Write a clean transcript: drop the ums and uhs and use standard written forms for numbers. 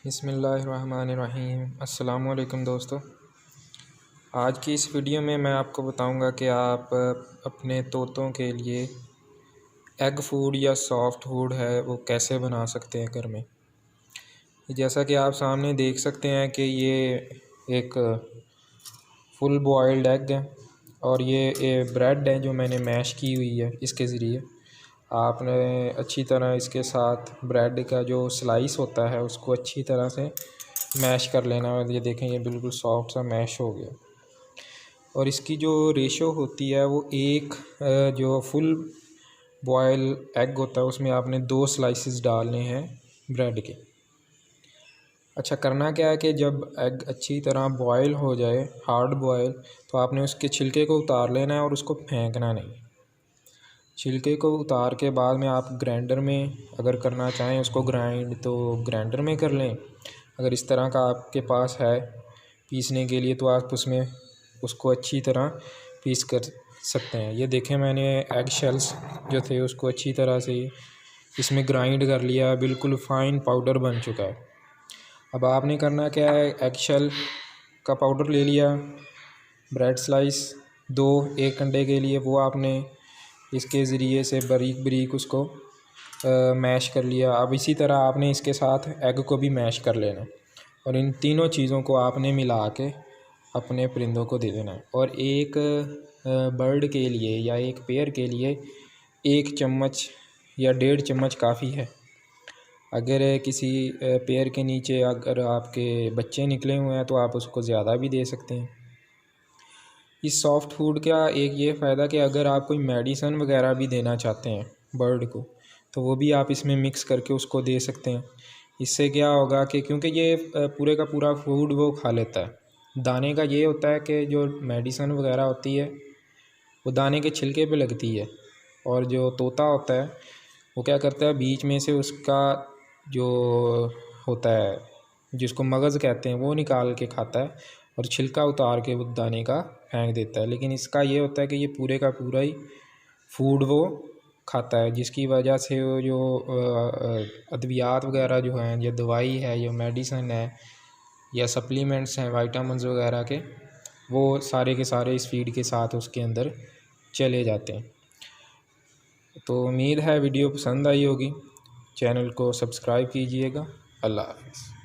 बिस्मिल्लाहिर्रहमानिर्रहीम। अस्सलामुअलैकुम दोस्तों, आज की इस वीडियो में मैं आपको बताऊंगा कि आप अपने तोतों के लिए एग फूड या सॉफ्ट फूड है वो कैसे बना सकते हैं घर में। जैसा कि आप सामने देख सकते हैं कि ये एक फुल बॉइल्ड एग है और ये ब्रेड है जो मैंने मैश की हुई है। इसके ज़रिए आपने अच्छी तरह इसके साथ ब्रेड का जो स्लाइस होता है उसको अच्छी तरह से मैश कर लेना। और ये देखें, ये बिल्कुल सॉफ्ट सा मैश हो गया। और इसकी जो रेशो होती है वो एक जो फुल बॉयल एग होता है उसमें आपने 2 स्लाइसेस डालने हैं ब्रेड के। अच्छा, करना क्या है कि जब एग अच्छी तरह बॉयल हो जाए, हार्ड बॉयल, तो आपने उसके छिलके को उतार लेना है और उसको फेंकना नहीं। छिलके को उतार के बाद में आप ग्राइंडर में अगर करना चाहें उसको ग्राइंड तो ग्राइंडर में कर लें। अगर इस तरह का आपके पास है पीसने के लिए तो आप उसमें उसको अच्छी तरह पीस कर सकते हैं। ये देखें, मैंने एग शेल्स जो थे उसको अच्छी तरह से इसमें ग्राइंड कर लिया, बिल्कुल फ़ाइन पाउडर बन चुका है। अब आपने करना क्या है, एग शेल का पाउडर ले लिया, ब्रेड स्लाइस 2 एक अंडे के लिए वो आपने इसके ज़रिए से बारीक बारीक उसको मैश कर लिया। अब इसी तरह आपने इसके साथ एग को भी मैश कर लेना और इन तीनों चीज़ों को आपने मिला के अपने परिंदों को दे देना है। और एक बर्ड के लिए या एक पेयर के लिए 1 चम्मच या 1.5 चम्मच काफ़ी है। अगर किसी पेयर के नीचे अगर आपके बच्चे निकले हुए हैं तो आप उसको ज़्यादा भी दे सकते हैं। इस सॉफ्ट फूड का एक ये फ़ायदा कि अगर आप कोई मेडिसन वगैरह भी देना चाहते हैं बर्ड को तो वो भी आप इसमें मिक्स करके उसको दे सकते हैं। इससे क्या होगा कि क्योंकि ये पूरे का पूरा फूड वो खा लेता है। दाने का ये होता है कि जो मेडिसन वगैरह होती है वो दाने के छिलके पे लगती है और जो तोता होता है वो क्या करता है, बीच में से उसका जो होता है जिसको मगज़ कहते हैं वो निकाल के खाता है और छिलका उतार के वो दाने का फेंक देता है। लेकिन इसका ये होता है कि ये पूरे का पूरा ही फूड वो खाता है, जिसकी वजह से वो जो अद्वियात वगैरह जो हैं, या दवाई है या मेडिसिन है या सप्लीमेंट्स हैं विटामिन्स वगैरह के, वो सारे के सारे इस फीड के साथ उसके अंदर चले जाते हैं। तो उम्मीद है वीडियो पसंद आई होगी। चैनल को सब्सक्राइब कीजिएगा। अल्लाह हाफ़िज़।